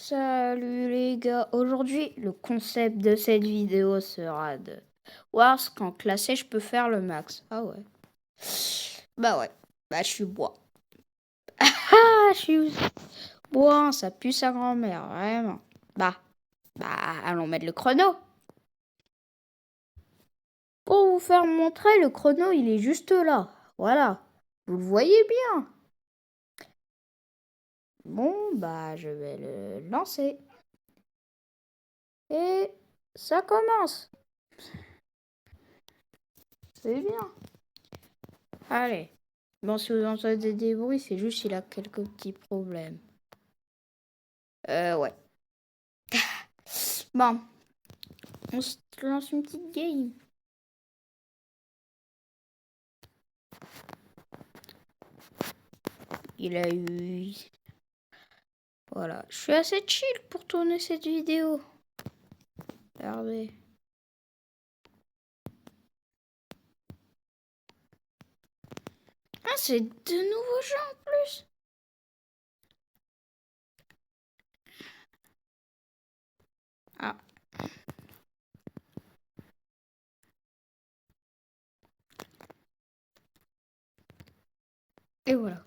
Salut les gars, aujourd'hui le concept de cette vidéo sera de voir ce qu'en classé je peux faire le max. Ah ouais. Bah je suis bois. Ah je suis bois, ça pue sa grand-mère, vraiment. Bah allons mettre le chrono. Pour vous faire montrer, le chrono il est juste là. Voilà. Vous le voyez bien. Bon bah je vais le lancer. Et ça commence. C'est bien. Allez. Bon, si vous entendez des bruits, c'est juste qu'il a quelques petits problèmes. Ouais. Bon, on se lance une petite game. Il a eu... Voilà. Je suis assez chill pour tourner cette vidéo. Regardez. Ah, c'est de nouveaux jeux en plus. Ah. Et voilà.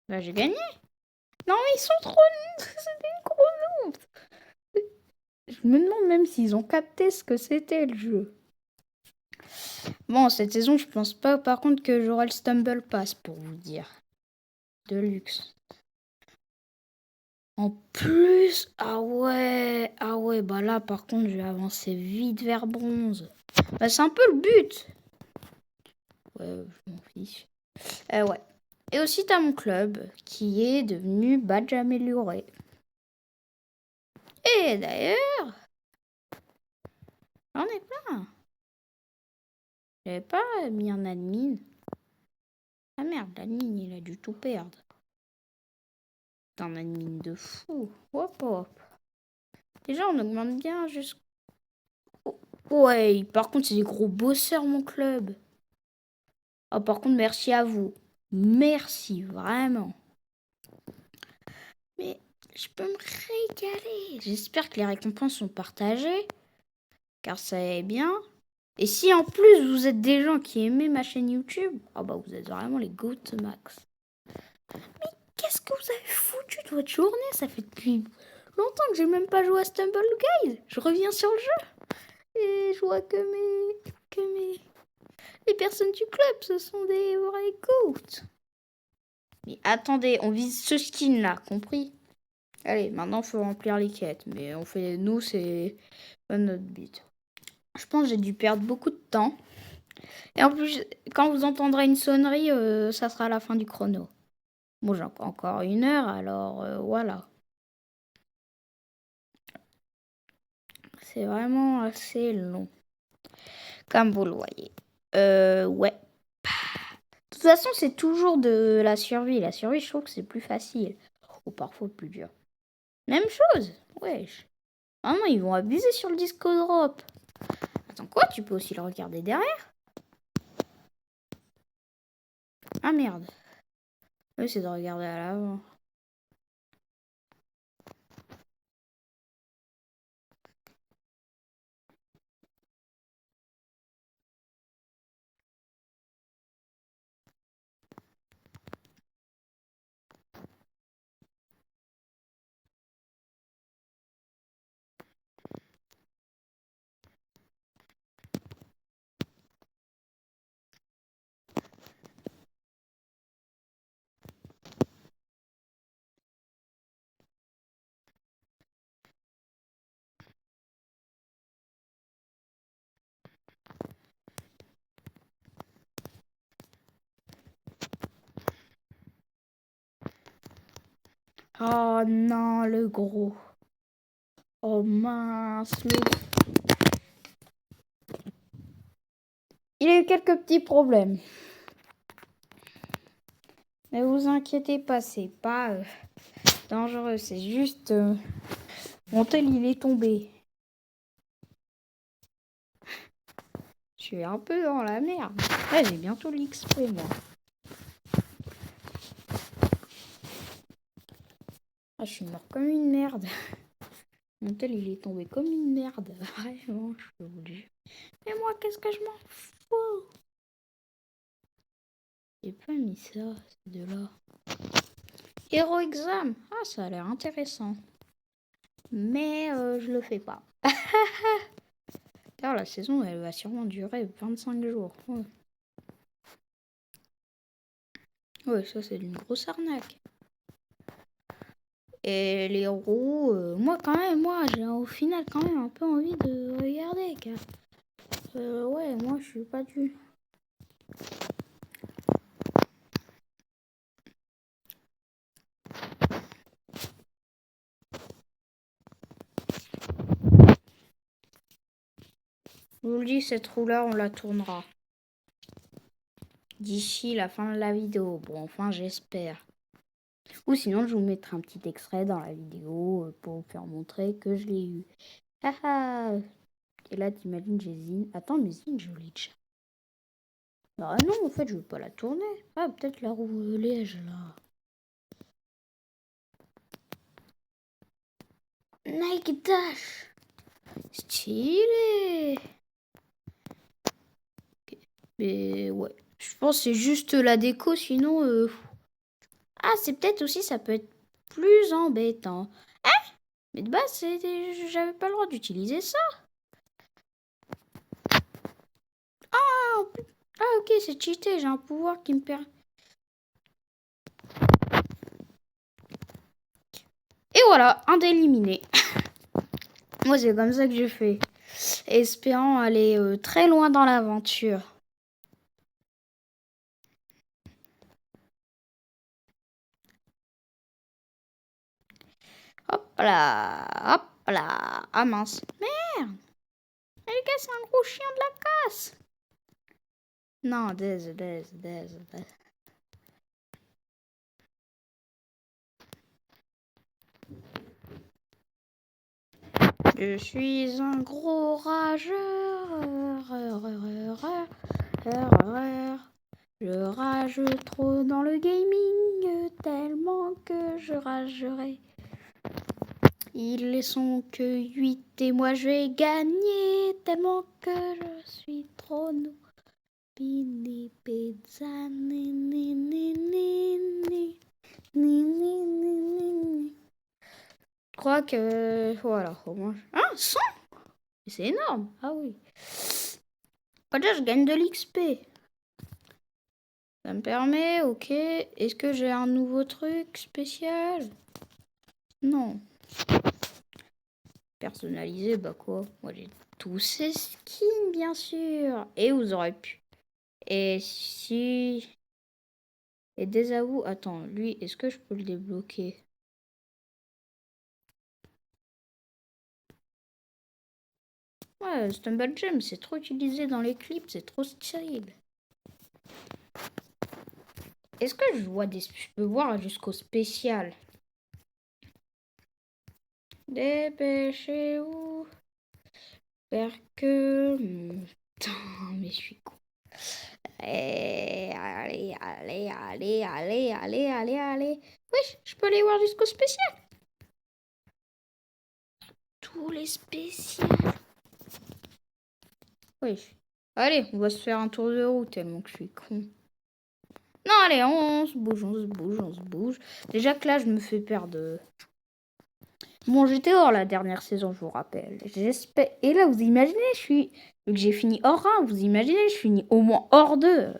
Bah, j'ai gagné. Non, mais ils sont trop... C'est des gros noobs. Je me demande même s'ils ont capté ce que c'était le jeu. Bon, cette saison, je pense pas par contre que j'aurai le Stumble Pass pour vous dire. De luxe. En plus, ah ouais, bah là par contre je vais avancer vite vers bronze. Bah c'est un peu le but. Ouais, je m'en fiche. Ouais. Et aussi t'as mon club qui est devenu badge amélioré. Et d'ailleurs, j'en ai plein. J'avais pas mis un admin. Ah merde, l'admin il a dû tout perdre. C'est un admin de fou. Hop hop. Déjà on augmente bien jusqu'au... Ouais, par contre c'est des gros bosseurs mon club. Oh, par contre, merci à vous. Merci, vraiment. Mais je peux me régaler. J'espère que les récompenses sont partagées, car ça est bien. Et si en plus vous êtes des gens qui aiment ma chaîne YouTube, oh bah vous êtes vraiment les GOAT max. Mais qu'est-ce que vous avez foutu de votre journée? Ça fait depuis longtemps que j'ai même pas joué à Stumble Guys. Je reviens sur le jeu. Et je vois que les personnes du club, ce sont des vrais GOAT. Mais attendez, on vise ce skin là, compris? Allez, maintenant il faut remplir les quêtes. Mais on fait, nous, c'est pas notre but. Je pense que j'ai dû perdre beaucoup de temps. Et en plus, quand vous entendrez une sonnerie, ça sera la fin du chrono. Bon, j'ai encore 1 heure, alors voilà. C'est vraiment assez long. Comme vous le voyez. Ouais. De toute façon, c'est toujours de la survie. La survie, je trouve que c'est plus facile. Ou parfois plus dur. Même chose. Wesh. Ah non, ils vont abuser sur le disco drop. Attends, quoi? Tu peux aussi le regarder derrière? Ah merde. Oui, c'est de regarder à l'avant. Oh non, le gros. Oh mince, le... Il a eu quelques petits problèmes. Mais vous inquiétez pas, c'est pas dangereux. C'est juste... mon tel, il est tombé. Je suis un peu dans la merde. Ouais, j'ai bientôt l'XP, moi. Ah, je suis mort comme une merde. Mon tel, il est tombé comme une merde. Vraiment, je peux vous le dire. Mais moi, qu'est-ce que je m'en fous? J'ai pas mis ça, ces deux-là. Hero Exam. Ah, ça a l'air intéressant. Mais je le fais pas. D'ailleurs, la saison, elle va sûrement durer 25 jours. Ouais, ouais, ça, c'est une grosse arnaque. Et les roues, moi, quand même, j'ai au final quand même un peu envie de regarder. Car, ouais, moi, je suis pas du... Je vous le dis, cette roue-là, on la tournera. D'ici la fin de la vidéo. Bon, enfin, j'espère. Ou sinon, je vous mettrai un petit extrait dans la vidéo pour vous faire montrer que je l'ai eu. Haha. Et là, t'imagines, j'ai Zine. Attends, mais Zine, je l'ai déjà. Ah non, en fait, je veux pas la tourner. Ah, peut-être la roue liège, là. Nike Dash. Stylé. Mais ouais. Je pense que c'est juste la déco, sinon... Ah, c'est peut-être aussi, ça peut être plus embêtant. Hein? Mais de base, j'avais pas le droit d'utiliser ça. Ah, ok, c'est cheaté. J'ai un pouvoir qui me permet... Et voilà, un d'éliminé. Moi, c'est comme ça que je fais. Espérant aller très loin dans l'aventure. Hop là, hop là. Ah mince. Merde. Mais les gars, c'est un gros chien de la casse. Non, désolé. Je suis un gros rageur. Je rage trop dans le gaming, tellement que je ragerai. Ils sont que 8 et moi je vais gagner, tellement que je suis trop nous. Pini pizza, Je crois que voilà, au moins. Ah, 100. C'est énorme. Ah oui. Déjà, je gagne de l'XP. Ça me permet, ok. Est-ce que j'ai un nouveau truc spécial? Non. Personnalisé, bah quoi? Moi j'ai tous ces skins, bien sûr. Et vous aurez pu. Et si... Et désavoue, attends, lui, est-ce que je peux le débloquer? Ouais, Stumble Gem, c'est trop utilisé dans les clips, c'est trop stylé. Est-ce que je vois des... Je peux voir jusqu'au spécial. Dépêchez-vous. J'espère que... Putain, mais je suis con. Allez. Oui, je peux aller voir jusqu'au spécial. Tous les spéciaux. Oui. Allez, on va se faire un tour de route tellement que je suis con. Non, allez, on se bouge. Déjà que là, je me fais perdre. Bon, j'étais hors la dernière saison, je vous rappelle. J'espère. Et là, vous imaginez, vu que j'ai fini hors 1, vous imaginez, je finis au moins hors 2.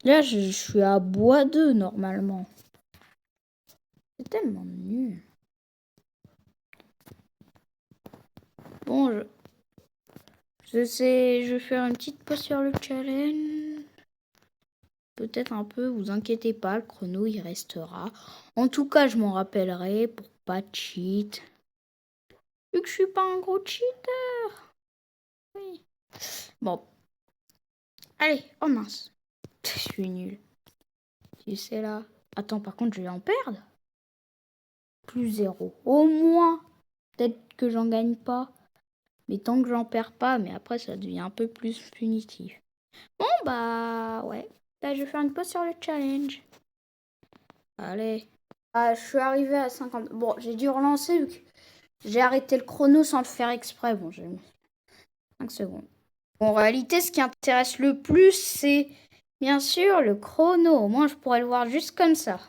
Là, je suis à bois 2 normalement. C'est tellement nul. Bon, je sais, je vais faire une petite pause sur le challenge. Peut-être un peu, vous inquiétez pas, le chrono il restera. En tout cas, je m'en rappellerai pour pas cheat. Vu que je suis pas un gros cheater. Oui. Bon. Allez, oh mince. Je suis nulle. Et c'est là. Attends, par contre, je vais en perdre. Plus 0. Au moins. Peut-être que j'en gagne pas. Mais tant que j'en perds pas, mais après, ça devient un peu plus punitif. Bon, bah, ouais. Là, je vais faire une pause sur le challenge. Allez. Ah, je suis arrivée à 50. Bon, j'ai dû relancer vu que j'ai arrêté le chrono sans le faire exprès. Bon, j'ai mis 5 secondes. Bon, en réalité, ce qui intéresse le plus, c'est bien sûr le chrono. Au moins, je pourrais le voir juste comme ça.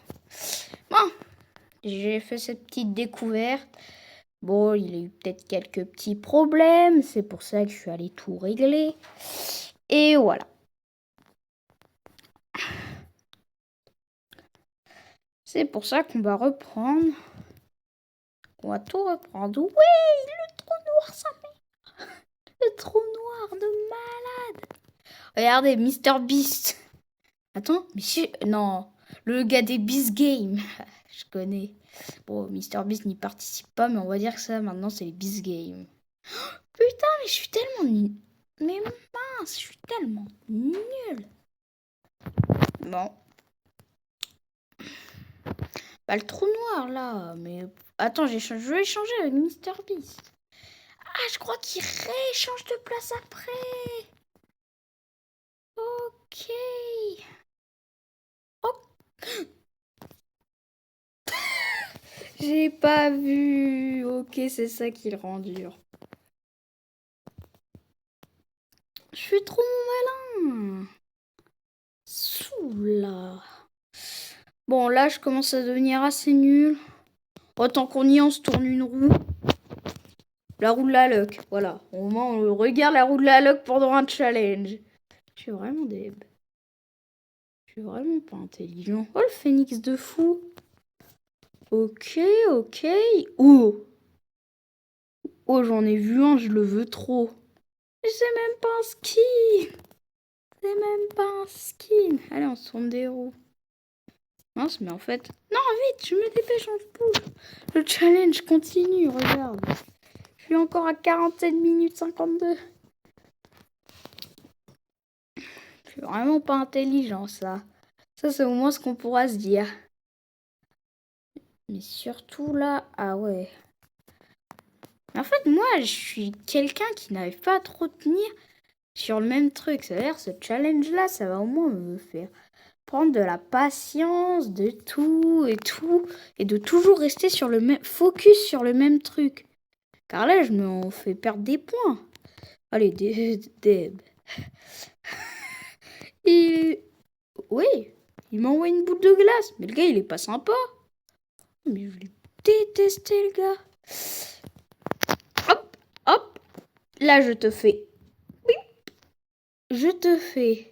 Bon, j'ai fait cette petite découverte. Bon, il a eu peut-être quelques petits problèmes. C'est pour ça que je suis allée tout régler. Et voilà. C'est pour ça qu'on va reprendre. On va tout reprendre. Oui, le trou noir, ça mère. Le trou noir de malade. Regardez, Mister Beast. Attends, mais si... Non, le gars des Beast Games. Je connais. Bon, Mister Beast n'y participe pas, mais on va dire que ça, maintenant, c'est les Beast Games. Putain, mais je suis tellement nul. Mais mince, je suis tellement nul. Bon. Bah, le trou noir, là. Mais attends, je vais échanger avec Mister Beast. Ah, je crois qu'il rééchange de place après. Ok. Oh. J'ai pas vu. Ok, c'est ça qui le rend dur. Je suis trop malin. Soula. Bon, là, je commence à devenir assez nul. Autant qu'on y est, on se tourne une roue. La roue de la luck. Voilà. Au moment où on regarde la roue de la luck pendant un challenge. Je suis vraiment déb. Je suis vraiment pas intelligent. Oh, le phénix de fou. Ok, ok. Oh. Oh, j'en ai vu un, je le veux trop. C'est même pas un skin. C'est même pas un skin. Allez, on se tourne des roues. Mince, mais en fait... Non, vite, je me dépêche, on se bouge. Le challenge continue, regarde. Je suis encore à 47 minutes 52. Je suis vraiment pas intelligent, ça. Ça, c'est au moins ce qu'on pourra se dire. Mais surtout là... Ah ouais. En fait, moi, je suis quelqu'un qui n'arrive pas à trop tenir sur le même truc. C'est-à-dire, ce challenge-là, ça va au moins me faire prendre de la patience, de tout, et de toujours rester sur le même focus sur le même truc. Car là, je me fais perdre des points. Allez, Deb. Et oui, il m'envoie une boule de glace, mais le gars, il est pas sympa. Mais je l'ai détesté, le gars. Hop, hop. Là, je te fais. Oui. Je te fais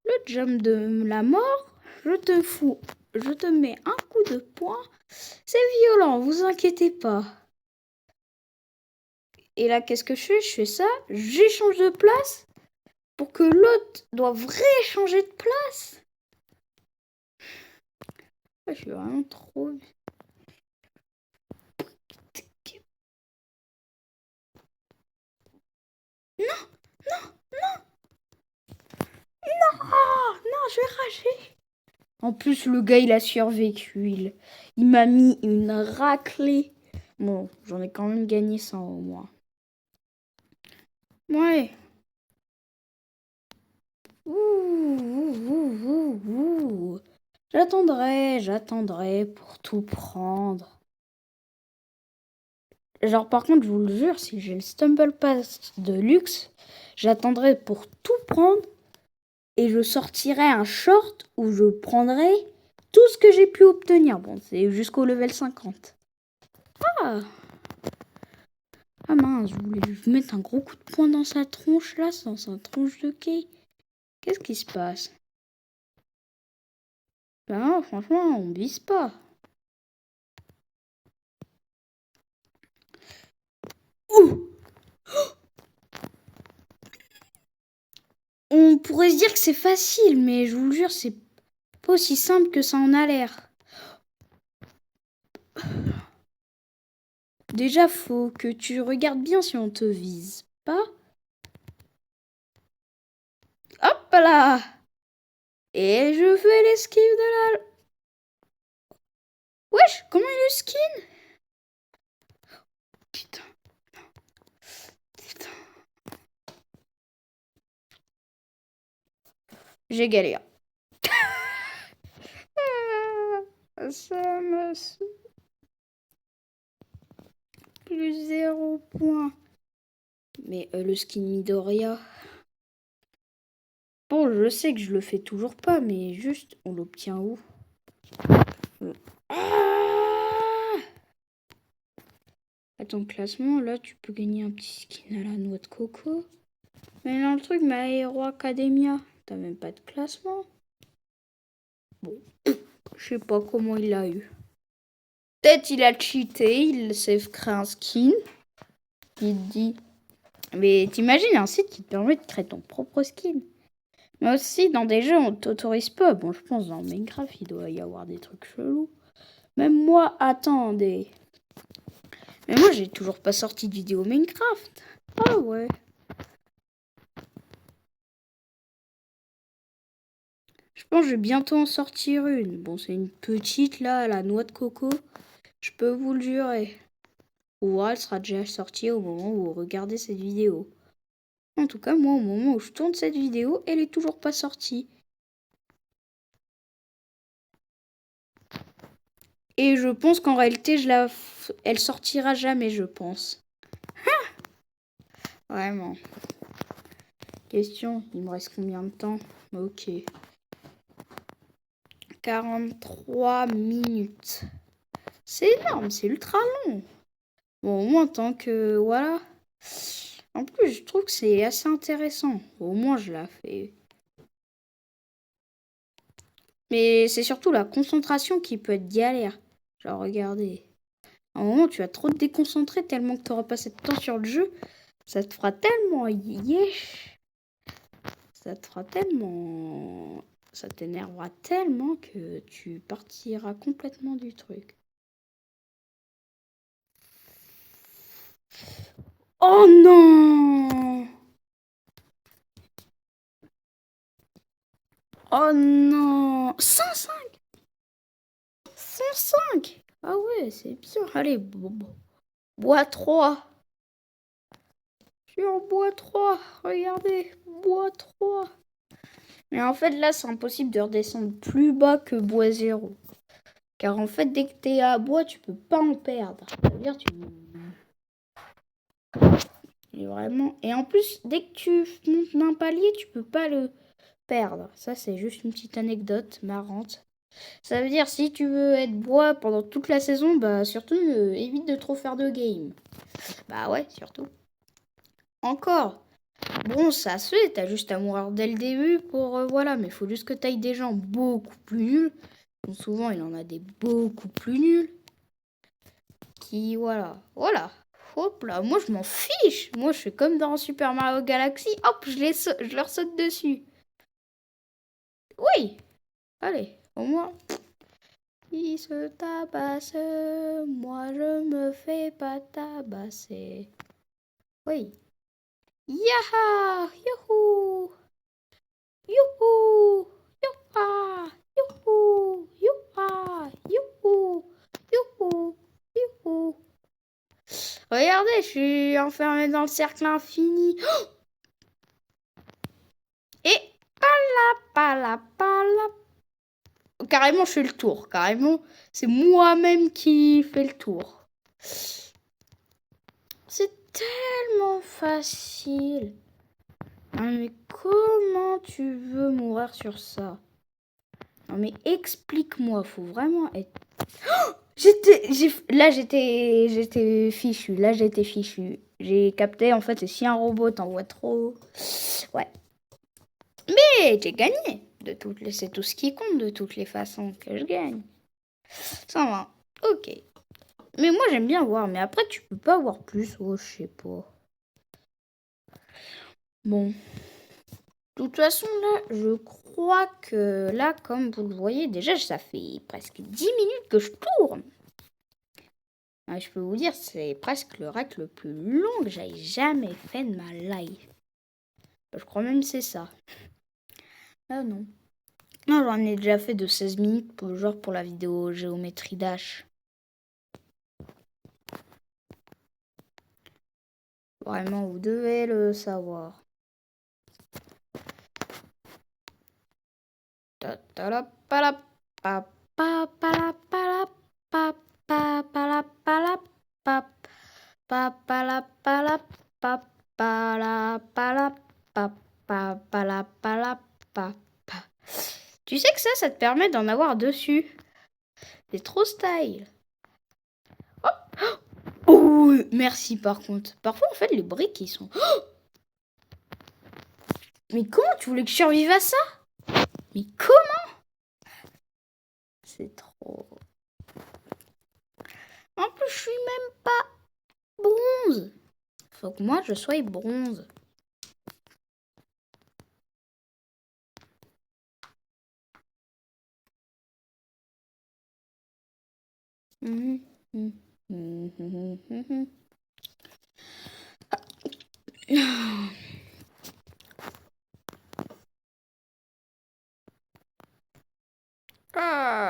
le jump de la mort. Je te fous. Je te mets un coup de poing. C'est violent, vous inquiétez pas. Et là, qu'est-ce que je fais? Je fais ça, j'échange de place pour que l'autre doive rééchanger de place. Je suis vraiment trop... Non, non, non. Non, je vais rager. En plus, le gars, il a survécu. Il m'a mis une raclée. Bon, j'en ai quand même gagné 100 au moins. Ouais. Ouh. J'attendrai pour tout prendre. Genre, par contre, je vous le jure, si j'ai le Stumble Pass de luxe, j'attendrai pour tout prendre et je sortirai un short où je prendrai tout ce que j'ai pu obtenir. Bon, c'est jusqu'au level 50. Ah! Ah mince, je voulais lui mettre un gros coup de poing dans sa tronche là, dans sa tronche de quai. Qu'est-ce qui se passe? Ben non, franchement, on vise pas. Ouh! On pourrait se dire que c'est facile, mais je vous le jure, c'est pas aussi simple que ça en a l'air. Déjà, faut que tu regardes bien si on te vise pas. Hop là! Et je fais l'esquive de la... Wesh, comment il est skin? Putain. Putain. J'ai galéré. Ça me... Plus 0 point. Mais le skin Midoriya... Bon, je sais que je le fais toujours pas, mais juste, on l'obtient où? Ah! Attends, classement, là, tu peux gagner un petit skin à la noix de coco. Mais dans le truc, My Hero Academia, t'as même pas de classement. Bon, je sais pas comment il l'a eu. Peut-être il a cheaté, il s'est créé un skin. Il te dit... Mais t'imagines un site qui te permet de créer ton propre skin. Mais aussi, dans des jeux, on t'autorise pas. Bon, je pense dans Minecraft, il doit y avoir des trucs chelous. Même moi, attendez. Mais moi, j'ai toujours pas sorti de vidéo Minecraft. Ah ouais. Je pense que je vais bientôt en sortir une. Bon, c'est une petite, là, à la noix de coco. Je peux vous le jurer. Ou elle sera déjà sortie au moment où vous regardez cette vidéo. En tout cas, moi, au moment où je tourne cette vidéo, elle est toujours pas sortie. Et je pense qu'en réalité, elle sortira jamais, je pense. Vraiment. Question, il me reste combien de temps? Ok. 43 minutes. C'est énorme, c'est ultra long. Bon, au moins, tant que... Voilà. En plus, je trouve que c'est assez intéressant. Au moins, je la fais. Mais c'est surtout la concentration qui peut être galère. Genre, regardez. À un moment, tu vas trop te déconcentrer tellement que tu auras passé de temps sur le jeu. Ça te fera tellement yesh. Ça te fera tellement... Ça t'énervera tellement que tu partiras complètement du truc. Oh non! Oh non! 105! 105! Ah ouais, c'est bien. Allez, bois 3. Je suis en bois 3. Regardez, bois 3. Mais en fait, là, c'est impossible de redescendre plus bas que bois 0. Car en fait, dès que t'es à bois, tu peux pas en perdre. Ça veut dire tu... Et vraiment... Et en plus, dès que tu montes d'un palier, tu peux pas le perdre. Ça, c'est juste une petite anecdote marrante. Ça veut dire, si tu veux être bois pendant toute la saison, bah surtout, évite de trop faire de game. Bah ouais, surtout. Encore. Bon, ça se fait, t'as juste à mourir dès le début pour... voilà, mais il faut juste que t'ailles des gens beaucoup plus nuls. Donc souvent, il en a des beaucoup plus nuls. Qui, voilà. Voilà. Hop là, moi je m'en fiche. Moi je suis comme dans Super Mario Galaxy. Hop, je leur saute dessus. Oui. Allez, au moins... Il se tabasse, moi je me fais pas tabasser. Oui. Yaha! Youhou! Youhou! Youha! Youhou! Youha! Youhou! Youhou! Youhou! Regardez, je suis enfermée dans le cercle infini. Et pala. Carrément, je fais le tour. Carrément, c'est moi-même qui fais le tour. C'est tellement facile. Non mais comment tu veux mourir sur ça? Non mais explique-moi, faut vraiment être... Oh, là j'étais fichu, J'ai capté en fait, si un robot t'envoie trop... Ouais. Mais j'ai gagné. C'est tout ce qui compte de toutes les façons que je gagne. Ça va. Ok. Mais moi j'aime bien voir, mais après tu peux pas voir plus. Oh, je sais pas. Bon. De toute façon, là, je crois que là, comme vous le voyez, déjà, ça fait presque 10 minutes que je tourne. Ah, je peux vous dire, c'est presque le rack le plus long que j'aille jamais fait de ma life. Je crois même que c'est ça. Ah non. Non, j'en ai déjà fait de 16 minutes, genre pour la vidéo Géométrie Dash. Vraiment, vous devez le savoir. Tu sais que ça te permet d'en avoir dessus. C'est trop style. Oh, merci par contre. Parfois, en fait, les briques, ils sont... Mais comment tu voulais que je survive à ça? Mais comment? C'est trop... En plus, je suis même pas bronze. Faut que moi, je sois bronze. Ah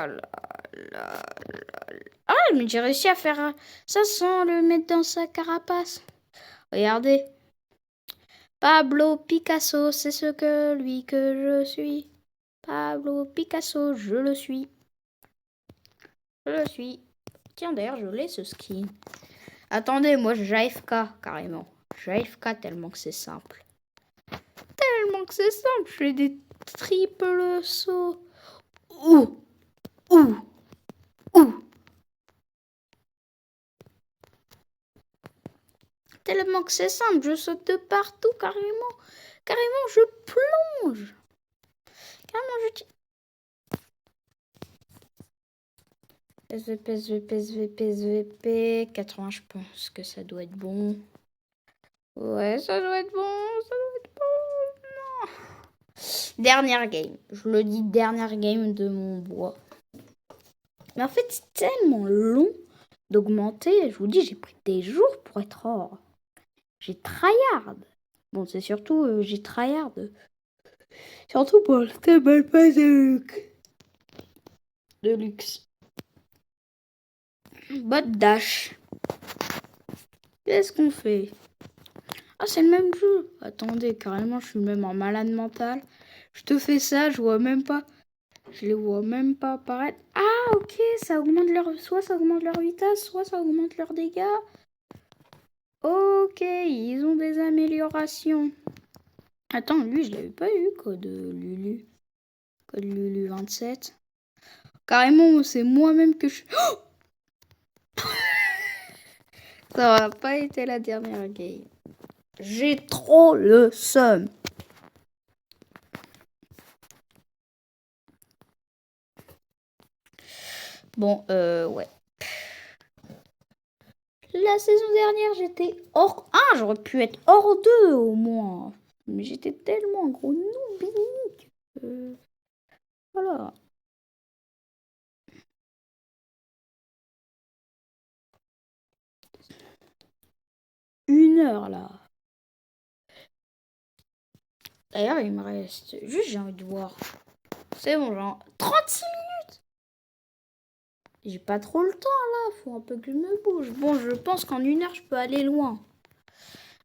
là là là. Ah, mais j'ai réussi à faire ça sans le mettre dans sa carapace. Regardez. Pablo Picasso, c'est ce que lui que je suis. Pablo Picasso, je le suis. Je le suis. Tiens, d'ailleurs, je l'ai ce skin. Attendez, moi, j'ai AFK, carrément. J'ai AFK tellement que c'est simple. Tellement que c'est simple, je fais des triples sauts. Ouh, ouh, ouh. Tellement que c'est simple, je saute de partout, carrément. Carrément, je plonge. Carrément, je tire. SVP, SVP, SVP, SVP. 80, je pense que ça doit être bon. Ouais, ça doit être bon, ça doit être bon. Non. Dernière game. Je le dis, dernière game de mon bois. Mais en fait, c'est tellement long d'augmenter. Je vous dis, j'ai pris des jours pour être or. J'ai tryhard. Bon, c'est surtout, j'ai tryhard. Surtout pour le Stable Pass de luxe. Bot dash. Qu'est-ce qu'on fait? Ah, c'est le même jeu. Attendez, carrément, je suis même en malade mental. Je te fais ça, je vois même pas. Je les vois même pas apparaître. Ah, ok, ça augmente leur... Soit ça augmente leur vitesse, soit ça augmente leurs dégâts. Ok, ils ont des améliorations. Attends, lui, je l'avais pas eu, code Lulu. Code Lulu 27. Carrément, c'est moi-même que je... Oh ça aura pas été la dernière game. J'ai trop le seum. Bon, ouais. La saison dernière, j'étais hors 1. J'aurais pu être hors 2 au moins. Mais j'étais tellement un gros noobinique. Voilà. Une heure là. D'ailleurs, il me reste... Juste, j'ai envie de voir. C'est bon, genre 36 minutes. J'ai pas trop le temps là. Faut un peu que je me bouge. Bon, je pense qu'en une heure, je peux aller loin.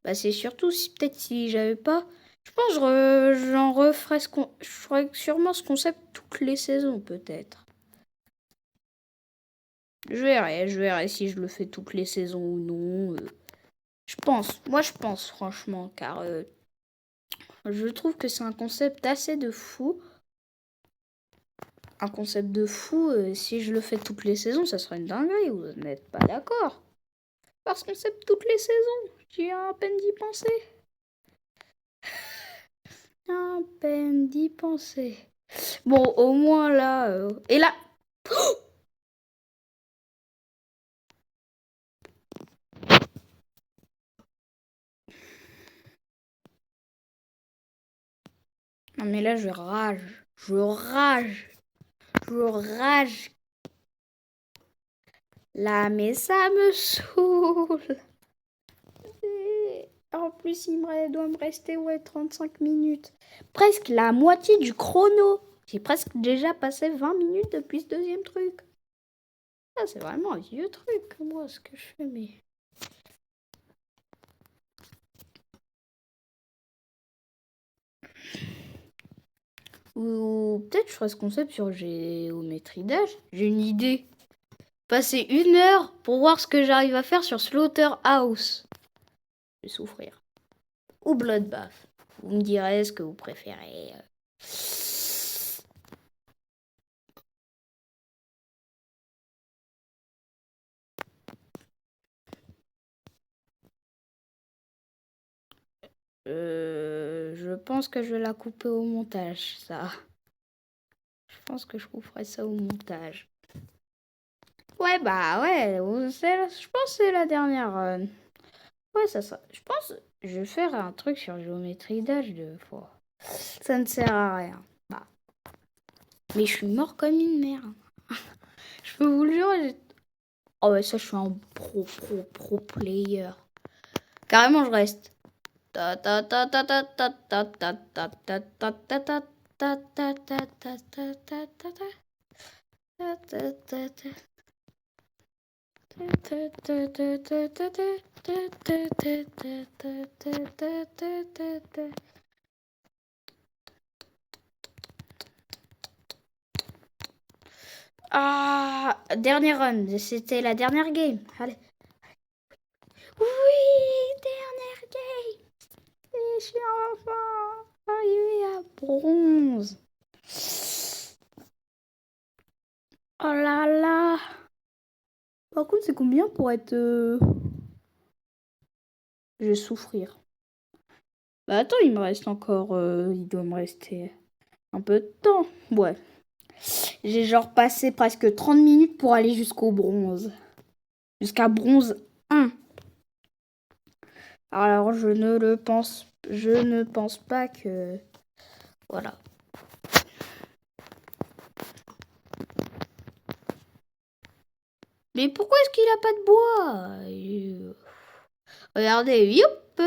Bah, c'est surtout si peut-être si j'avais pas... Je pense que j'en referais je ferais sûrement ce concept toutes les saisons peut-être. Je verrai si je le fais toutes les saisons ou non. Je pense, moi je pense franchement, car je trouve que c'est un concept assez de fou. Un concept de fou, si je le fais toutes les saisons, ça serait une dinguerie, vous n'êtes pas d'accord? Parce qu'on concept toutes les saisons, j'ai à peine d'y penser. À peine d'y penser. Bon, au moins là... Et là... Non mais là je rage. Je rage. Je rage. Là mais ça me saoule. En plus il doit me rester 35 minutes. Presque la moitié du chrono. J'ai presque déjà passé 20 minutes depuis ce deuxième truc. Ça, c'est vraiment un vieux truc, moi, ce que je fais, mais... Ou peut-être je ferai ce concept sur géométrie d'âge. J'ai une idée. Passer 1 heure pour voir ce que j'arrive à faire sur Slaughterhouse. Je vais souffrir. Ou Bloodbath. Vous me direz ce que vous préférez. Je pense que je vais la couper au montage, ça. Je pense que je couperai ça au montage. Ouais, bah ouais, je pense que c'est la dernière run. Ouais, ça. Je pense que je vais faire un truc sur géométrie d'âge 2 fois. Ça ne sert à rien. Bah. Mais je suis mort comme une merde. Je peux vous le jurer. Oh ouais, ça, je suis un pro player. Carrément, je reste. Ah, dernière run. C'était la dernière game. Allez. Oui, dernière game. Et je suis enfin arrivé à bronze. Oh là là. Par contre, c'est combien pour être... Je vais souffrir. Bah attends, il me reste encore... il doit me rester un peu de temps. Ouais. J'ai genre passé presque 30 minutes pour aller jusqu'au bronze. Jusqu'à bronze 1. Alors, je ne pense pas que... Voilà. Mais pourquoi est-ce qu'il a pas de bois? Regardez, youp.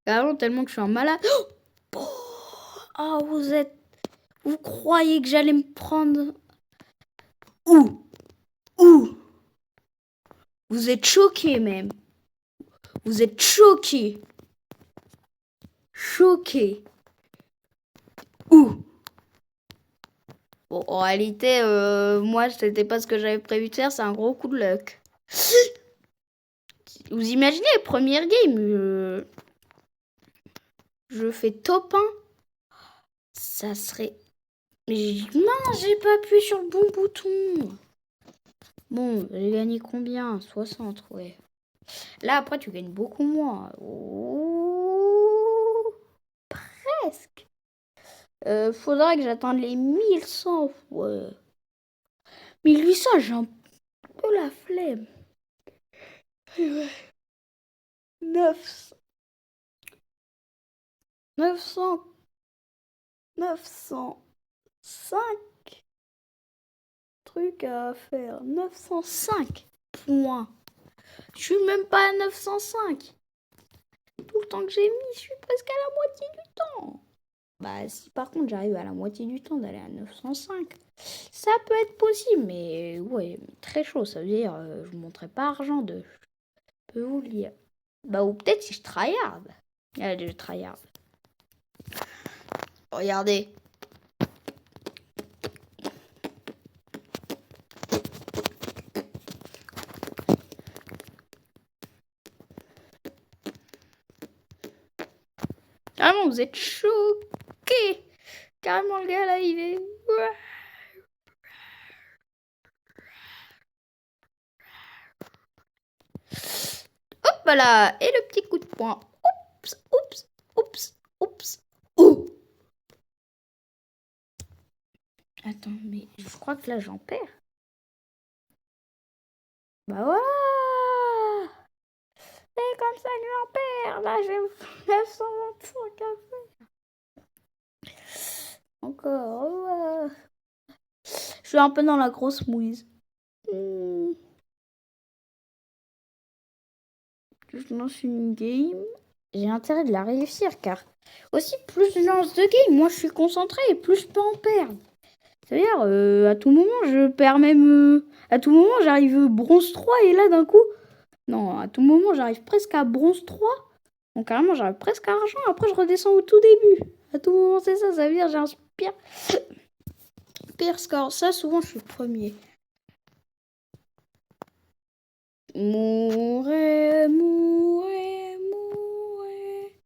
Carrément, tellement que je suis un malade. Oh, vous croyez que j'allais me prendre... Où? Vous êtes choqués même. Vous êtes choqués. Où? Bon, en réalité, moi, c'était pas ce que j'avais prévu de faire. C'est un gros coup de luck. Vous imaginez les premières games, je fais top 1. Ça serait... Mince, j'ai pas appuyé sur le bon bouton. Bon, j'ai gagné combien? 60, ouais. Là, après, tu gagnes beaucoup moins. Oh, presque. Faudrait que j'attende les 1100. Ouais. 1800, j'ai un peu la flemme. 900. 905 trucs à faire. 905 points. Je suis même pas à 905. Tout le temps que j'ai mis, je suis presque à la moitié du temps. Bah, si par contre j'arrive à la moitié du temps d'aller à 905, ça peut être possible, mais ouais, très chaud. Ça veut dire, je vous montrerai pas argent de. Je peux vous le dire. Bah, ou peut-être si je tryhard. Allez, je tryhard. Regardez. Carrément, vous êtes choqués. Carrément, le gars là, il est... Hop là. Et le petit coup de poing. Oups. Ouh. Attends, mais je crois que là, j'en perds. Bah voilà. C'est comme ça que j'en perds. Là, j'ai 925 à faire. Encore. Je suis un peu dans la grosse mouise. Je lance une game. j'ai intérêt de la réussir, car aussi, plus je lance de game, moi je suis concentré et plus je peux en perdre. C'est-à-dire, à tout moment, je perds même... à tout moment, j'arrive bronze 3 et là, d'un coup... Non, à tout moment, j'arrive presque à bronze 3. Donc carrément, j'arrive presque à argent. Après, je redescends au tout début. À tout moment, c'est ça. Ça veut dire j'ai un pire score. Ça, souvent, je suis premier. Mourais, mourais, mourais.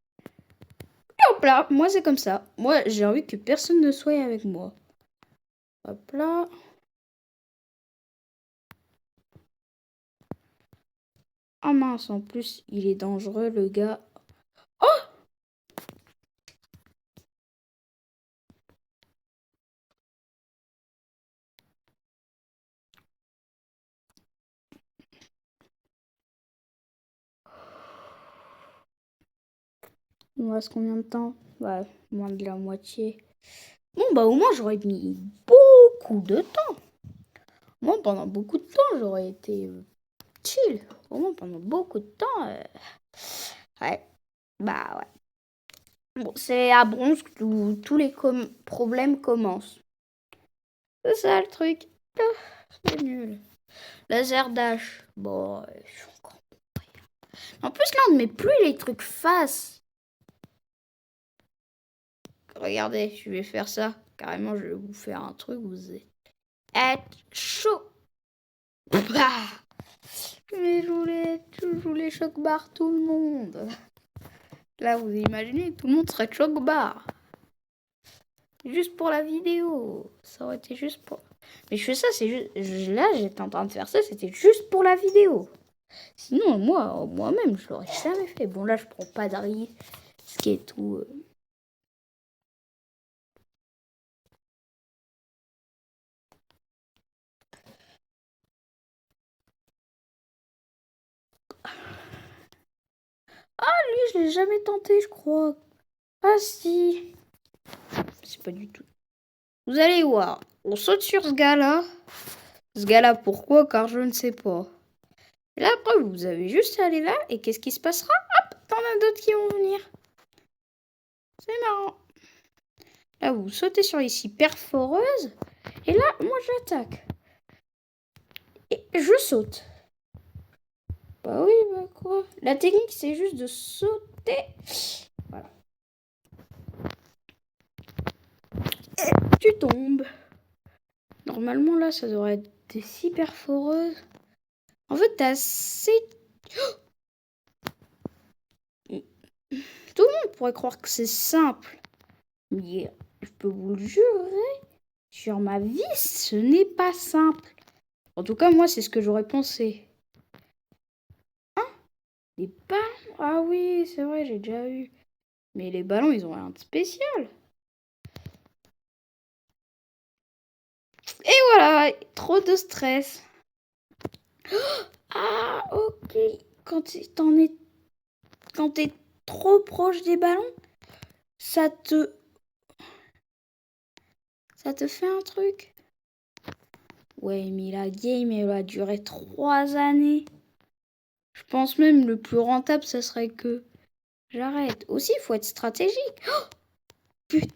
Hop là, moi, c'est comme ça. Moi, j'ai envie que personne ne soit avec moi. Hop là. Ah mince, en plus, il est dangereux, le gars. Oh! Il me reste combien de temps? Ouais, moins de la moitié. Bon, bah, au moins, j'aurais mis beaucoup de temps. Moi, pendant beaucoup de temps, j'aurais été chill. Au moins, pendant beaucoup de temps. Ouais, bah ouais. Bon, c'est à bronze que tous les problèmes commencent. C'est ça le truc. Ah, c'est nul. Laser dash. Bon, je suis encore. En plus, là, on ne met plus les trucs face. Regardez, je vais faire ça. Carrément, je vais vous faire un truc. Vous allez être chaud. Ah, je voulais choc bar tout le monde. Là, vous imaginez, tout le monde serait choc bar. Juste pour la vidéo. Ça aurait été juste pour... Mais je fais ça, c'est juste... Là, j'étais en train de faire ça, c'était juste pour la vidéo. Sinon, moi-même, je l'aurais jamais fait. Bon, là, je prends pas de risque et tout. Lui, je l'ai jamais tenté, je crois. Ah, si. C'est pas du tout. Vous allez voir. On saute sur ce gars-là. Ce gars-là, pourquoi? Car je ne sais pas. Et là, après, vous avez juste à aller là. Et qu'est-ce qui se passera? Hop, t'en as d'autres qui vont venir. C'est marrant. Là, vous sautez sur ici, perforeuse. Et là, moi, j'attaque. Et je saute. Bah oui, bah quoi? La technique, c'est juste de sauter. Voilà. Et tu tombes. Normalement, là, ça devrait être des 6 perforeuses. En fait, t'as assez... Tout le monde pourrait croire que c'est simple. Mais je peux vous le jurer, sur ma vie, ce n'est pas simple. En tout cas, moi, c'est ce que j'aurais pensé. Hein? Les ballons? Ah oui, c'est vrai, j'ai déjà eu. Mais les ballons, ils ont rien de spécial. Et voilà, trop de stress. Ah, ok. Quand t'es trop proche des ballons, ça te fait un truc. Ouais, mais la game, elle va durer 3 années. Je pense même le plus rentable, ça serait que j'arrête. Aussi, il faut être stratégique. Oh, putain.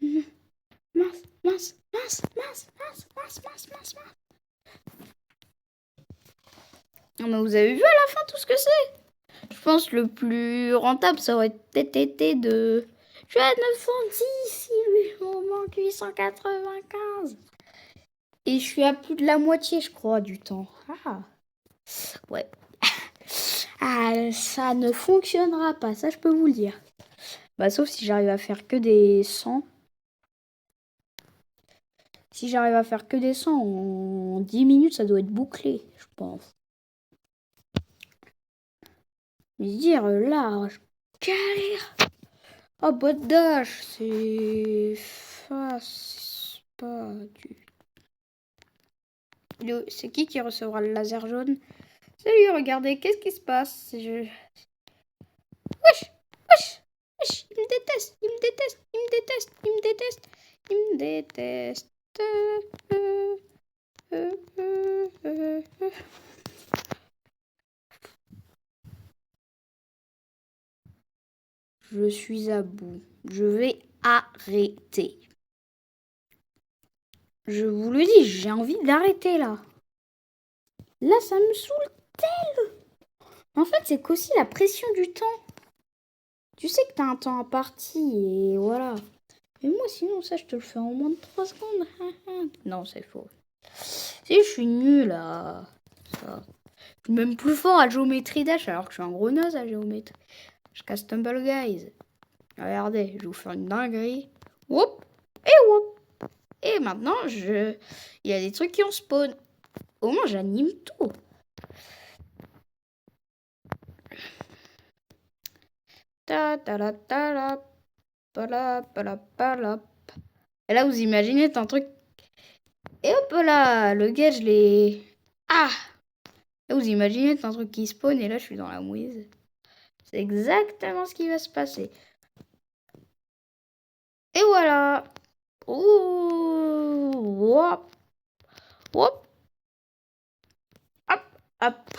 Mince, mince, mince, mince, mince, mince, mince, mince, mince. Non, mais vous avez vu à la fin tout ce que c'est? Je pense le plus rentable, ça aurait peut-être été de... Je suis à 910, il lui manque 895. Et je suis à plus de la moitié, je crois, du temps. Ah, ouais. Ah, ça ne fonctionnera pas, ça je peux vous le dire. Bah, sauf si j'arrive à faire que des 100. Si j'arrive à faire que des 100 en 10 minutes, ça doit être bouclé, je pense. Mais dire là, je galère. Oh, bot dash, c'est pas du... C'est qui recevra le laser jaune? Salut, regardez, qu'est-ce qui se passe? Wesh, wesh, wesh, il me déteste, il me déteste, il me déteste, il me déteste, il me déteste. Je suis à bout. Je vais arrêter. Je vous le dis, j'ai envie d'arrêter là. Là, ça me saoule tellement. En fait, c'est qu'aussi la pression du temps. Tu sais que t'as un temps imparti et voilà. Mais moi, sinon, ça, je te le fais en moins de 3 secondes. Non, c'est faux. Si, je suis nulle à ça. Je suis même plus fort à Geometry Dash alors que je suis un gros naze à géométrie. Je casse Tumble Guys. Regardez, je vais vous faire une dinguerie. Whoop et whoop. Et maintenant, il y a des trucs qui ont spawn. Au moins, j'anime tout. Ta ta la ta la. Pala, pala, pala. Et là, vous imaginez, t'as un truc. Et hop là, le gars, je l'ai. Ah! Là, vous imaginez, t'as un truc qui spawn et là, je suis dans la mouise. C'est exactement ce qui va se passer. Et voilà. Ouh, hop, hop, hop, hop.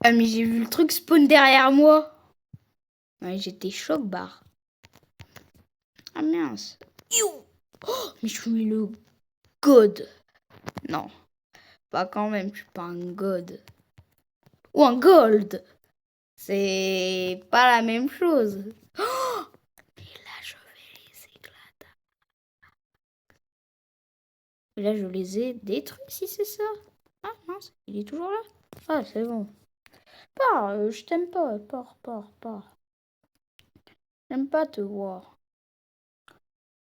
Ah, mais j'ai vu le truc spawn derrière moi. Ouais, j'étais choc barre. Ah mince. Oh, mais je suis le god. Non, pas quand même, je suis pas un god. Ou un gold. C'est pas la même chose. Oh, mais là, je vais les éclater. Là, je les ai détruits, si c'est ça. Ah mince, il est toujours là. Ah, c'est bon. Pars, je t'aime pas. Pars. J'aime pas te voir.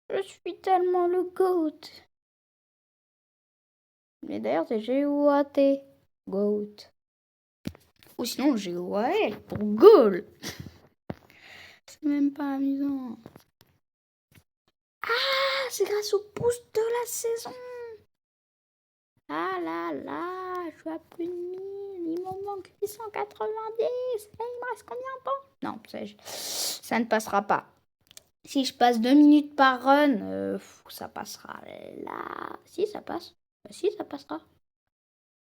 Je suis tellement le GOAT. Mais d'ailleurs, c'est G-O-A-T. GOAT. Ou sinon, G-O-A-L pour goal. C'est même pas amusant. Ah, c'est grâce au boost de la saison. Ah là là, je suis à plus de 1000. Il m'en manque 890. Et il me reste combien de temps? Non, ça ne passera pas. Si je passe 2 minutes par run, ça passera là. Si, ça passe. Bah, si, ça passera.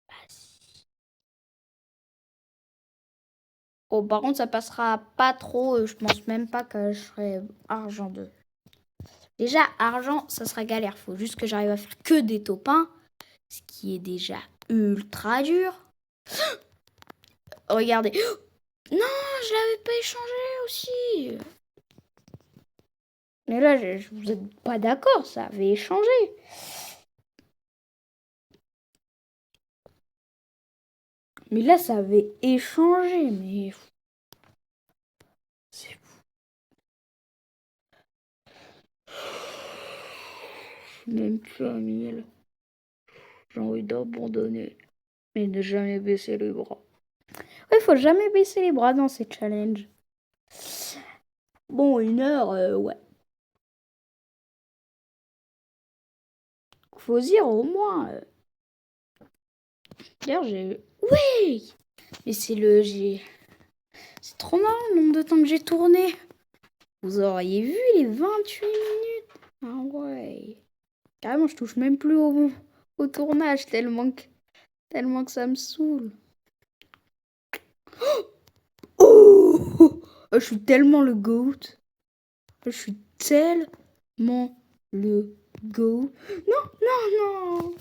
Bah, si. Oh, par contre, ça passera pas trop. Je pense même pas que je serai argent 2. Déjà, argent, ça sera galère. Faut juste que j'arrive à faire que des top 1. Ce qui est déjà ultra dur. Regardez. Non, je l'avais pas échangé aussi. Mais là, vous n'êtes pas d'accord, ça avait échangé. Mais là, ça avait échangé, mais... C'est fou. Je suis même plus à 1000. J'ai envie d'abandonner. Mais ne jamais baisser les bras. Ouais, faut jamais baisser les bras dans ces challenges. Bon, 1 heure, ouais. Faut dire au moins. D'ailleurs, j'ai... Oui! Mais c'est trop marrant le nombre de temps que j'ai tourné. Vous auriez vu les 28 minutes. Ah ouais. Carrément, je touche même plus au tournage tellement que ça me saoule. Oh! Je suis tellement le GOAT. Je suis tellement le GOAT. Non.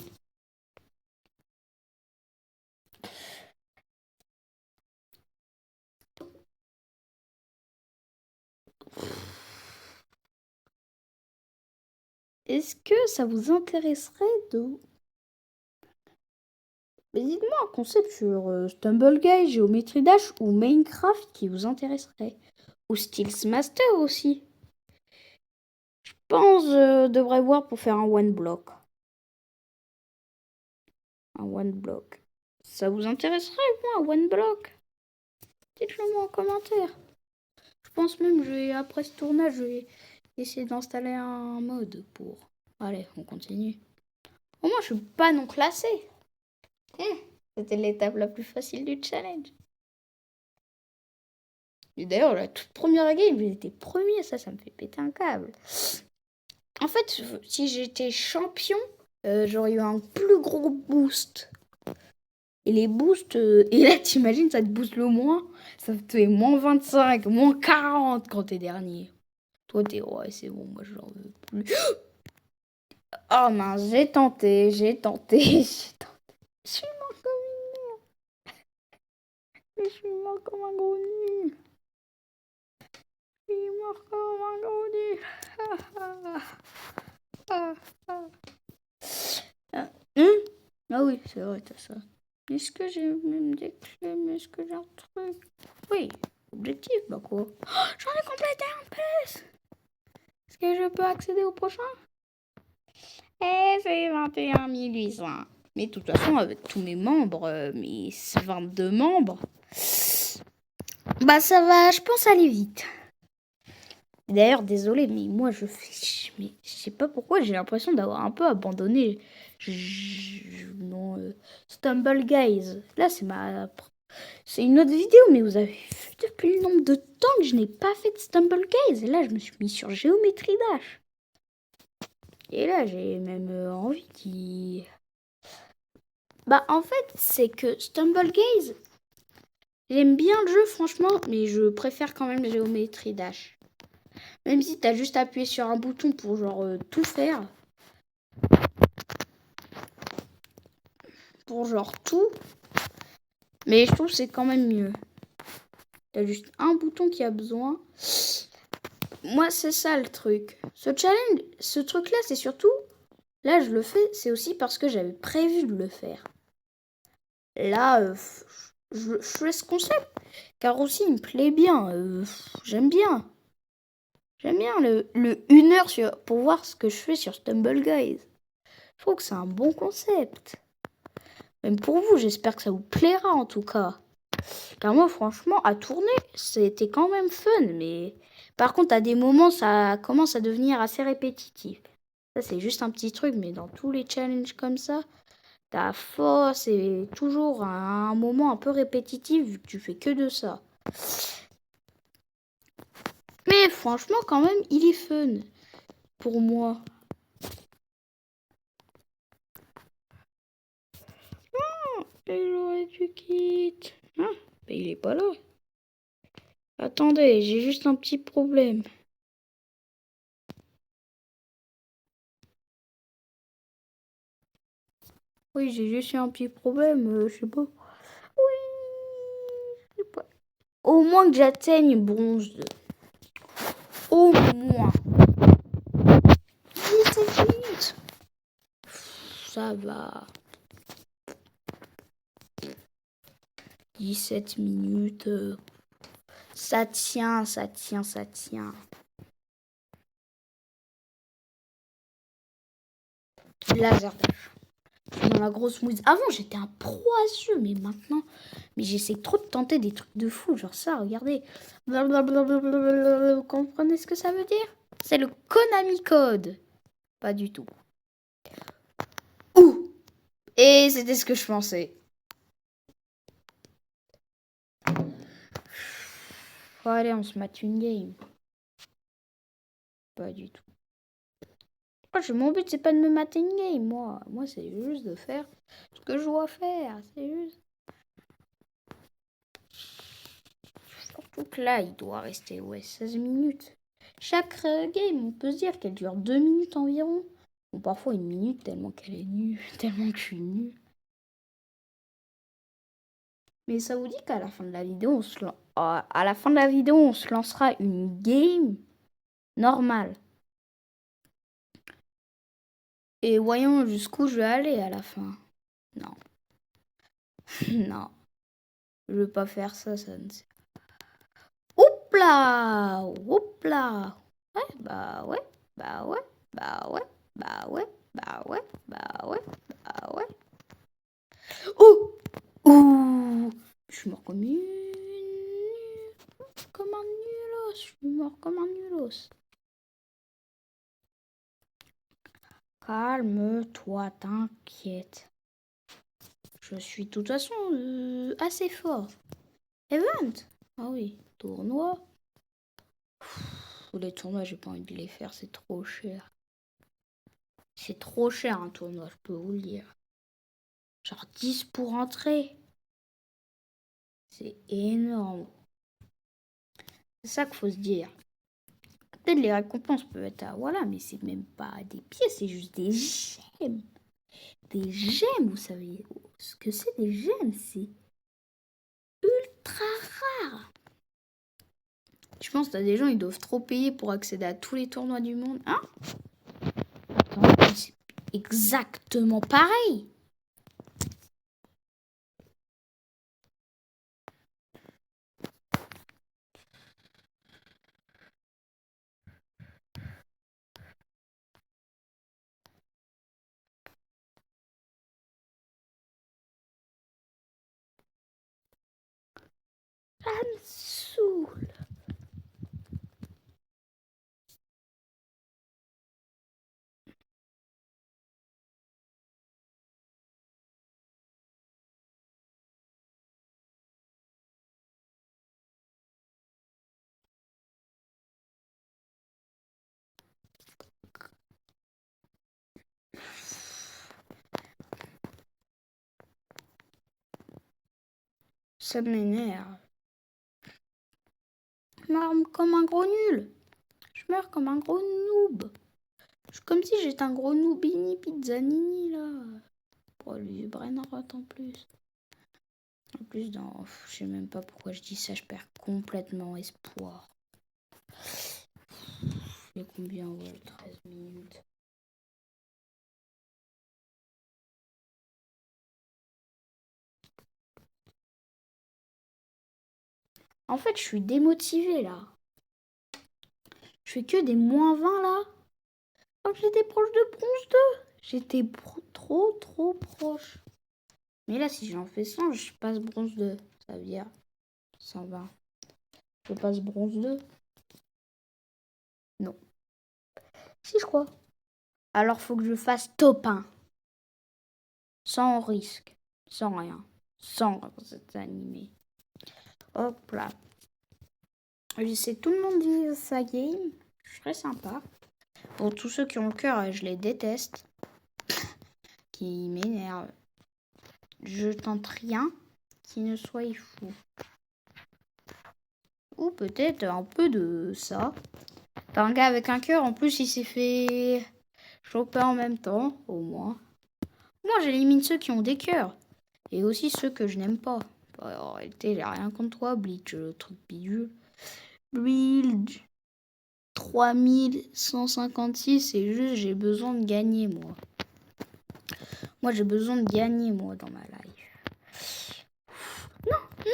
Est-ce que ça vous intéresserait de... Mais dites-moi un concept sur Stumble Guys, Geometry Dash ou Minecraft qui vous intéresserait. Ou Skills Master aussi. Je pense devrais voir pour faire un one block. Un one block. Ça vous intéresserait moi, un one block? Dites-le moi en commentaire. Je pense même après ce tournage, je vais essayer d'installer un mode pour... Allez, on continue. Au moins, je suis pas non classé. C'était l'étape la plus facile du challenge. Et d'ailleurs, la toute première game, j'étais premier. Ça me fait péter un câble. En fait, si j'étais champion, j'aurais eu un plus gros boost. Et les boosts, et là t'imagines, ça te booste le moins. Ça te fait moins 25, moins 40 quand t'es dernier. Toi t'es, ouais c'est bon, moi j'en veux plus. Oh mince, j'ai tenté, j'ai tenté, j'ai tenté. Je suis mort comme je suis mort comme un gros nul. Je suis mort comme un gros nul. Ah, ah. Ah, ah oui, c'est vrai, t'as ça. Est-ce que j'ai même des clés? Mais est-ce que j'ai un truc? Oui, objectif, bah quoi? Oh, j'en ai complété un PS! Est-ce que je peux accéder au prochain? Eh, c'est 21 800. Mais de toute façon, avec tous mes membres, mes 22 membres, bah ça va, je pense, aller vite. D'ailleurs, désolé, mais moi mais je sais pas pourquoi, j'ai l'impression d'avoir un peu abandonné. Non, Stumble Guys. Là, c'est une autre vidéo, mais vous avez vu depuis le nombre de temps que je n'ai pas fait de Stumble Guys. Et là, je me suis mis sur Géométrie Dash. Et là, j'ai même envie qui. Bah, en fait, c'est que Stumble Guys, j'aime bien le jeu, franchement, mais je préfère quand même Géométrie Dash. Même si t'as juste appuyé sur un bouton pour genre tout faire. Pour genre tout. Mais je trouve que c'est quand même mieux. T'as juste un bouton qui a besoin. Moi, c'est ça le truc. Ce challenge, ce truc-là, c'est surtout... Là, je le fais, c'est aussi parce que j'avais prévu de le faire. Là, je fais ce concept. Car aussi, il me plaît bien. J'aime bien. J'aime bien le 1 heure pour voir ce que je fais sur Stumble Guys. Je trouve que c'est un bon concept. Même pour vous, j'espère que ça vous plaira en tout cas. Car moi, franchement, à tourner, c'était quand même fun. Mais par contre, à des moments, ça commence à devenir assez répétitif. Ça, c'est juste un petit truc, mais dans tous les challenges comme ça, ta force c'est toujours un moment un peu répétitif vu que tu fais que de ça. Mais franchement, quand même, il est fun pour moi. Et j'aurais dû quitter. Hein? Mais il est pas là. Attendez, j'ai juste un petit problème. Oui, j'ai juste un petit problème, je sais pas. Oui, je sais pas. Au moins que j'atteigne bronze 2. Au moins. 17 minutes. Ça va. 17 minutes. Ça tient, ça tient, ça tient. Laser. Je suis dans la grosse mouise. Avant, j'étais un pro à ce jeu, mais maintenant... Mais j'essaie trop de tenter des trucs de fou, genre ça, regardez. Vous comprenez ce que ça veut dire? C'est le Konami Code. Pas du tout. Ouh! Et c'était ce que je pensais. Bon, allez, on se mate une game. Pas du tout. Mon but, c'est pas de me mater une game, moi. Moi, c'est juste de faire ce que je dois faire. C'est juste... Surtout que là, il doit rester 16 minutes. Chaque game, on peut se dire qu'elle dure 2 minutes environ. Ou parfois 1 minute, tellement qu'elle est nulle. Tellement que je suis nulle. Mais ça vous dit qu'à la fin de la vidéo, à la fin de la vidéo, on se lancera une game normale. Et voyons jusqu'où je vais aller à la fin. Non. Non. Je veux pas faire ça, ça ne sert. Oups là! Oups là! Ouais, bah ouais, bah ouais, bah ouais, bah ouais, bah ouais, bah ouais, bah ouais. Oh! Ouh! Je suis mort comme un nulos. Je suis mort comme un nulos. Calme-toi, t'inquiète. Je suis de toute façon assez fort. Event? Ah oui, tournoi. Les tournois, j'ai pas envie de les faire, c'est trop cher. C'est trop cher un tournoi, je peux vous le dire. Genre 10 pour entrer. C'est énorme. C'est ça qu'il faut se dire. Peut-être les récompenses peuvent être à voilà, mais c'est même pas des pièces, c'est juste des gemmes. Des gemmes, vous savez ce que c'est des gemmes, c'est ultra rare. Je pense que t'as des gens, ils doivent trop payer pour accéder à tous les tournois du monde. Hein? Attends, c'est exactement pareil. Ça me saoule. Ça m'énerve. Je meurs comme un gros nul. Je meurs comme un gros noob. Comme si j'étais un gros noobini pizzanini là. Oh lui, Brainrot en plus. En plus, je sais même pas pourquoi je dis ça, je perds complètement espoir. Il y a combien? Ouais, 13 minutes. En fait, je suis démotivée là. Je fais que des moins 20 là. Oh, j'étais proche de bronze 2. J'étais trop proche. Mais là, si j'en fais 100, je passe bronze 2. Ça veut dire 120. Je passe bronze 2. Non. Si, je crois. Alors, faut que je fasse top 1. Sans risque. Sans rien. Sans cet animé. Hop là. Je sais, tout le monde dit ça game. Je serais sympa. Pour tous ceux qui ont le cœur, je les déteste. Qui m'énervent. Je tente rien qui ne soit fou. Ou peut-être un peu de ça. Enfin, un gars avec un cœur, en plus, il s'est fait choper en même temps, au moins. Moi, j'élimine ceux qui ont des cœurs. Et aussi ceux que je n'aime pas. En réalité, j'ai rien contre toi, Bleach, le truc bidule. Bleach 3156, c'est juste j'ai besoin de gagner, moi. Moi, j'ai besoin de gagner, moi, dans ma life. Non, non!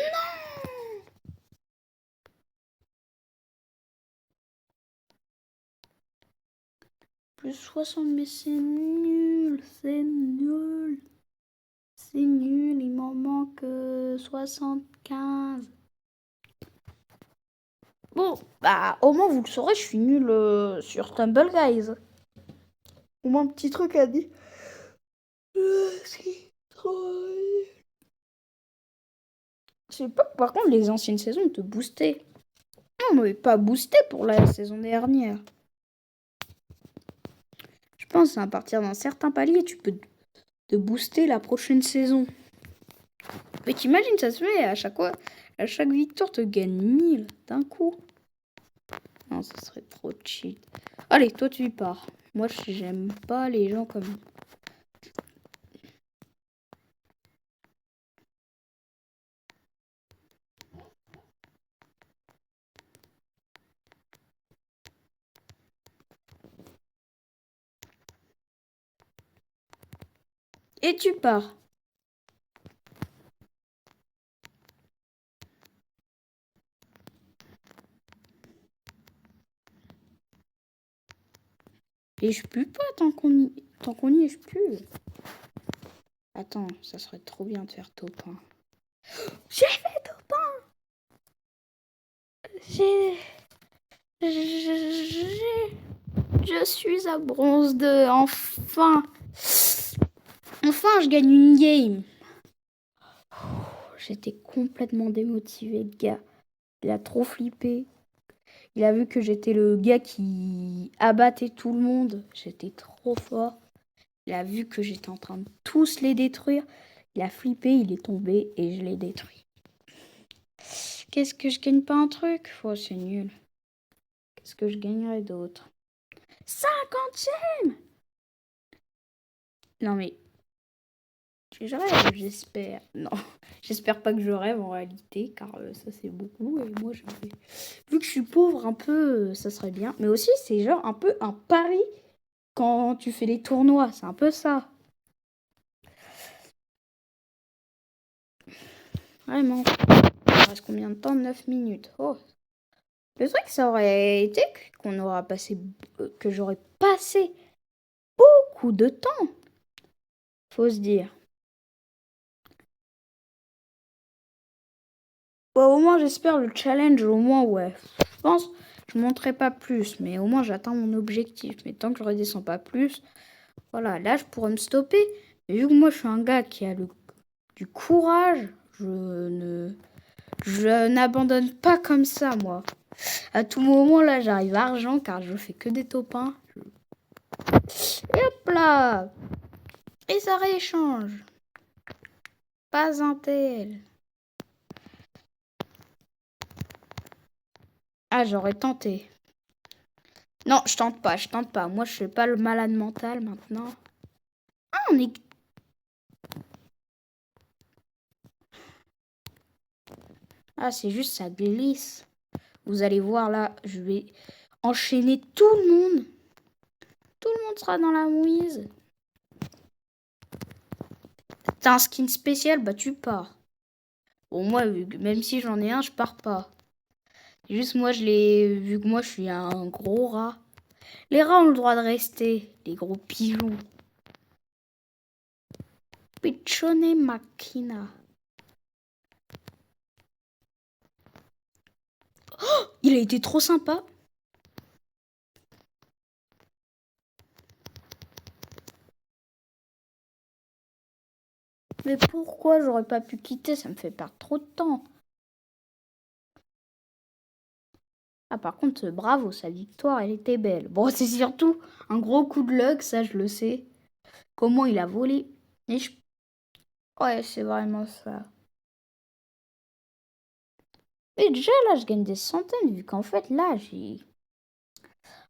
Plus 60, mais c'est nul, c'est nul. C'est nul, il m'en manque 75. Bon, bah, au moins, vous le saurez, je suis nul sur Tumble Guys. Au moins, un petit truc à dire. C'est trop... Je sais pas, par contre, les anciennes saisons te boostaient. Non, mais pas boosté pour la saison dernière. Je pense à partir d'un certain palier, tu peux te booster la prochaine saison. Mais t'imagines, ça se met à chaque victoire, te gagne 1000 d'un coup. Non, ça serait trop cheat. Allez, toi tu y pars. Moi, j'aime pas les gens comme... Et tu pars. Et je pue pas tant qu'on y est, je pue. Attends, ça serait trop bien de faire top 1. J'ai fait top 1. Je suis à bronze 2, enfin. Enfin, je gagne une game. J'étais complètement démotivé, le gars. Il a trop flippé. Il a vu que j'étais le gars qui abattait tout le monde. J'étais trop fort. Il a vu que j'étais en train de tous les détruire. Il a flippé, il est tombé et je l'ai détruit. Qu'est-ce que je gagne pas un truc? Oh, c'est nul. Qu'est-ce que je gagnerais d'autre? 50e! Non mais... Je rêve, j'espère. Non, j'espère pas que je rêve en réalité, car ça c'est beaucoup. Et moi, vu que je suis pauvre un peu, ça serait bien. Mais aussi, c'est genre un peu un pari quand tu fais les tournois. C'est un peu ça. Vraiment. Il reste combien de temps? 9 minutes. Oh. Le truc, ça aurait été qu'on aura passé... que j'aurais passé beaucoup de temps. Faut se dire. Bon, au moins, j'espère le challenge, au moins, ouais. Je pense, je monterai pas plus, mais au moins, j'atteins mon objectif. Mais tant que je redescends pas plus, voilà, là, je pourrais me stopper. Mais vu que moi, je suis un gars qui a du courage, je n'abandonne pas comme ça, moi. À tout moment, là, j'arrive à argent, car je fais que des top 1. Et hop là! Et ça rééchange. Pas un tel. Ah, j'aurais tenté. Non, je tente pas, je tente pas. Moi, je suis pas le malade mental maintenant. Ah, on est... Ah, c'est juste ça glisse. Vous allez voir là, je vais enchaîner tout le monde. Tout le monde sera dans la mouise. T'as un skin spécial, bah tu pars. Bon, moi, même si j'en ai un, je pars pas. Juste moi, vu que moi, je suis un gros rat. Les rats ont le droit de rester, les gros pigeons. Piccione macchina. Oh, il a été trop sympa. Mais pourquoi j'aurais pas pu quitter? Ça me fait perdre trop de temps. Ah, par contre, bravo, sa victoire, elle était belle. Bon, c'est surtout un gros coup de luck, ça, je le sais. Comment il a volé. Ouais, c'est vraiment ça. Mais déjà, là, je gagne des centaines, vu qu'en fait, là, j'ai...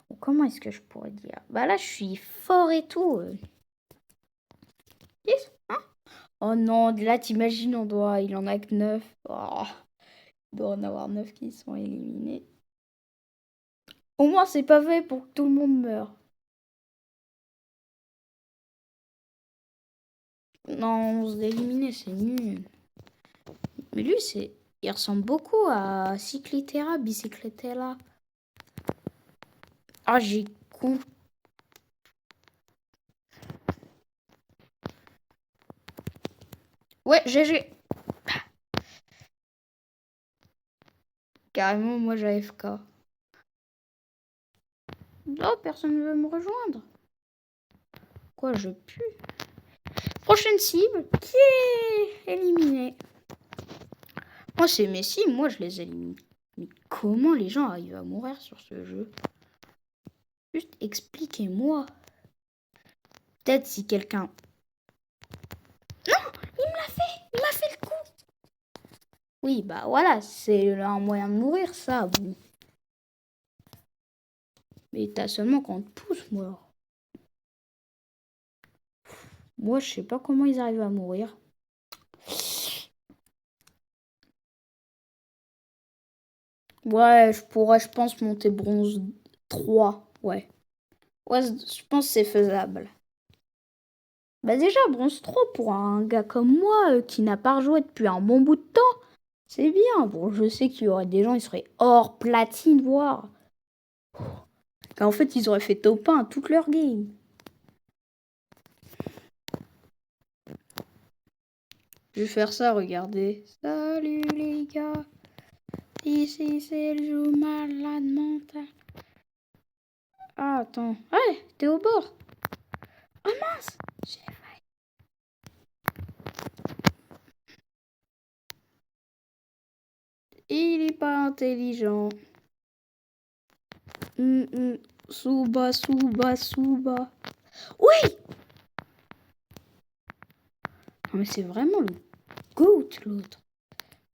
Bon, comment est-ce que je pourrais dire? Bah là, je suis fort et tout. Yes, hein? Oh non, là, t'imagines, il en a que 9. Oh, il doit en avoir 9 qui sont éliminés. Au moins, c'est pas fait pour que tout le monde meure. Non, 11 éliminés, c'est nul. Mais lui, il ressemble beaucoup à Cyclitera, Bicycletella. Ah, j'ai con. Ouais, GG. Carrément, moi, j'ai AFK. Oh, personne ne veut me rejoindre. Quoi, je pue? Prochaine cible qui est éliminée. Moi, c'est Messi, moi, je les élimine. Mais comment les gens arrivent à mourir sur ce jeu? Juste expliquez-moi. Peut-être si quelqu'un... Non, il m'a fait le coup. Oui, bah voilà, c'est un moyen de mourir, ça, bon. Mais t'as seulement quand on te pousse, moi. Moi, je sais pas comment ils arrivent à mourir. Ouais, je pourrais, je pense, monter bronze 3. Ouais. Ouais, je pense que c'est faisable. Bah déjà, bronze 3 pour un gars comme moi qui n'a pas rejoué depuis un bon bout de temps, c'est bien. Bon, je sais qu'il y aurait des gens, ils seraient hors platine, voire. En fait, ils auraient fait top 1 toute leur game. Je vais faire ça, regardez. Salut les gars. Ici, c'est le jeu malade mental. Ah, attends. Ouais, t'es au bord. Oh mince, j'ai failli. Il est pas intelligent. Souba, souba, souba. Oui! Non, mais c'est vraiment le goat, l'autre.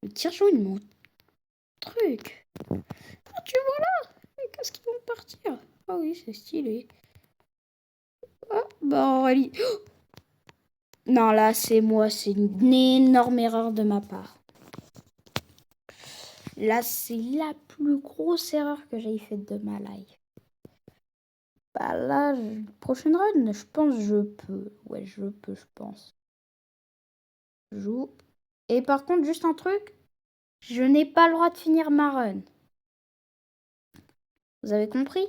Le tire-jaune, mon truc. Ah, tu vois là? Qu'est-ce qu'ils vont partir? Ah oui, c'est stylé. Ah, bah Aurélie. Non, là, c'est moi. C'est une énorme erreur de ma part. Là, c'est la plus grosse erreur que j'ai faite de ma life. Bah là, prochaine run, je pense que je peux. Ouais, je peux, je pense. Joue. Et par contre, juste un truc. Je n'ai pas le droit de finir ma run. Vous avez compris?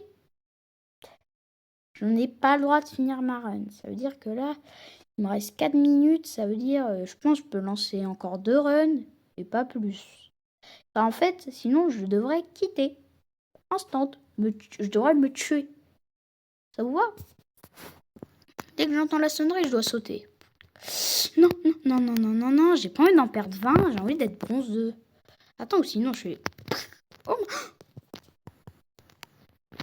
Je n'ai pas le droit de finir ma run. Ça veut dire que là, il me reste 4 minutes. Ça veut dire, je pense que je peux lancer encore 2 runs et pas plus. Bah, en fait, sinon, je devrais quitter. Instant. Je devrais me tuer. Ça vous va? Dès que j'entends la sonnerie, je dois sauter. Non, non, non, non, non, non, non. J'ai pas envie d'en perdre 20. J'ai envie d'être bronze 2. Attends, ou sinon, je suis... Oh.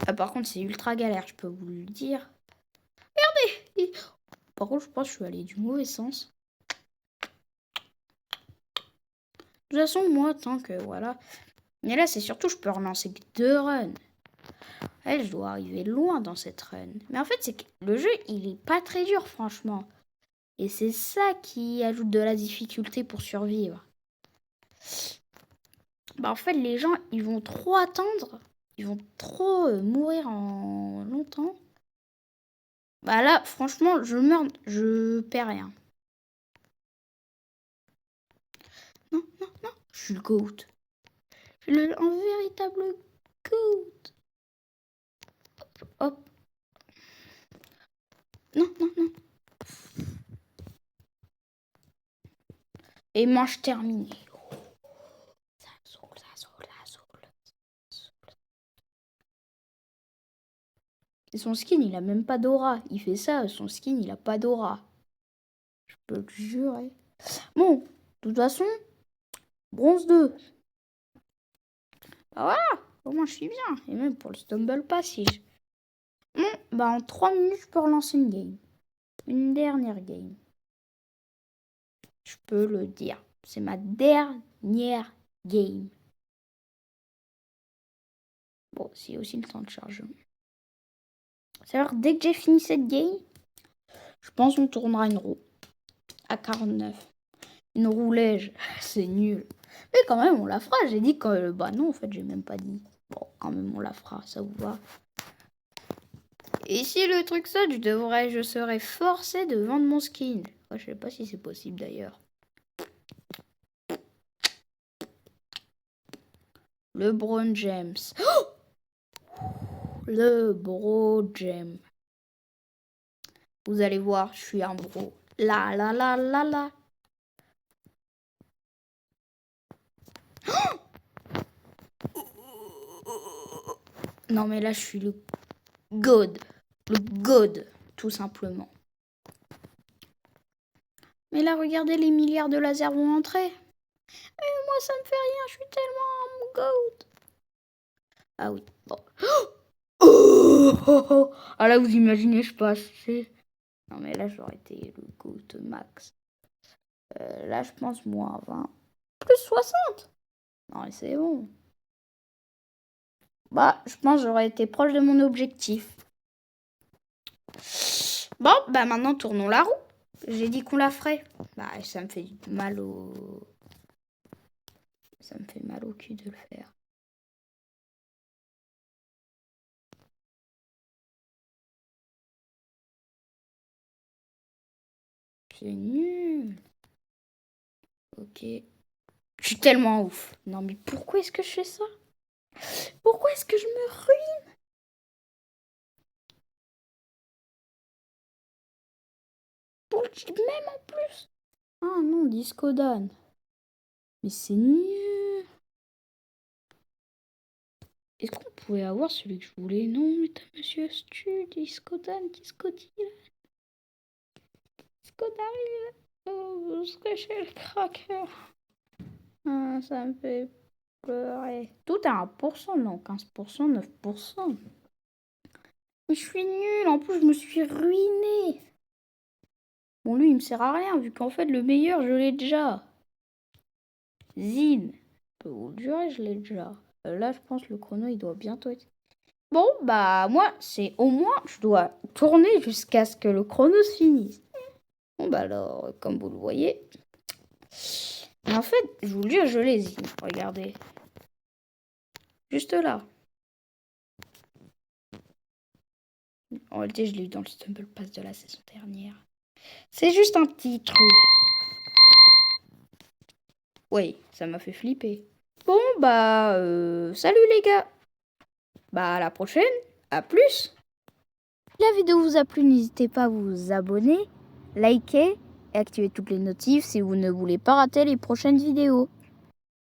Ah, par contre, c'est ultra galère, je peux vous le dire. Regardez. Par contre, je pense que je suis allée du mauvais sens. De toute façon, moi, tant que voilà. Mais là, c'est surtout, je peux relancer que 2 runs. Ouais, je dois arriver loin dans cette run. Mais en fait, c'est que le jeu, il est pas très dur, franchement. Et c'est ça qui ajoute de la difficulté pour survivre. Bah, en fait, les gens, ils vont trop attendre. Ils vont trop mourir en longtemps. Bah là, franchement, je meurs, je perds rien. Non, non, non, je suis le GOAT. Je suis un véritable GOAT. Hop. Non, non, non. Et manche terminée. Ça saoule, ça saoule, ça saoule. Et son skin, il a même pas d'aura. Il fait ça, son skin, il a pas d'aura. Je peux le jurer. Bon, de toute façon, bronze 2. Bah voilà, au moins je suis bien. Et même pour le Stumble Pass, si je... Bon, bah en 3 minutes, je peux relancer une game. Une dernière game. Je peux le dire. C'est ma dernière game. Bon, c'est aussi le temps de chargement. C'est-à-dire, dès que j'ai fini cette game, je pense qu'on tournera une roue. À 49. Une roulège, c'est nul. Mais quand même, on la fera. J'ai dit que... Bah non, en fait, j'ai même pas dit. Bon, quand même, on la fera, ça vous va. Et si le truc saute, je serai forcé de vendre mon skin. Ouais, je sais pas si c'est possible d'ailleurs. Le Bron James. Oh, le Bro Gem. Vous allez voir, je suis un bro. La la la la la. Non mais là je suis le god. Le god, tout simplement. Mais là regardez, les milliards de lasers vont entrer. Et moi ça me fait rien, je suis tellement un god. Ah oui, bon. Oh, oh, oh. Ah là vous imaginez, je passe. Non mais là j'aurais été le goat max. Là je pense moins 20. Plus 60. Non mais c'est bon. Bah je pense que j'aurais été proche de mon objectif. Bon, bah maintenant tournons la roue. J'ai dit qu'on la ferait. Bah ça me fait mal au... Ça me fait mal au cul de le faire. C'est nul. Ok. Je suis tellement ouf. Non mais pourquoi est-ce que je fais ça? Pourquoi est-ce que je me ruine? Même en plus. Ah non, Discodan. Mais c'est nul. Est-ce qu'on pouvait avoir celui que je voulais? Non, mais t'as monsieur Stu, Discodan, Discodil. Discodaril. Oh, je serais chez le cracker. Ah, ça me fait pleurer. Tout à 1%, non, 15%, 9%. Mais je suis nulle, en plus je me suis ruinée. Bon, lui, il me sert à rien, vu qu'en fait, le meilleur, je l'ai déjà. Zine. Je peux vous le jurer, je l'ai déjà. Là, je pense que le chrono, il doit bientôt être... Bon, bah, moi, c'est au moins, je dois tourner jusqu'à ce que le chrono se finisse. Bon, bah alors, comme vous le voyez... Mais en fait, je vous le jure, je l'ai, Zine. Regardez. Juste là. En réalité, je l'ai eu dans le Stumble Pass de la saison dernière. C'est juste un petit truc. Oui, ça m'a fait flipper. Bon, bah, salut les gars. Bah, à la prochaine. À plus. Si la vidéo vous a plu, n'hésitez pas à vous abonner, liker et activer toutes les notifs si vous ne voulez pas rater les prochaines vidéos.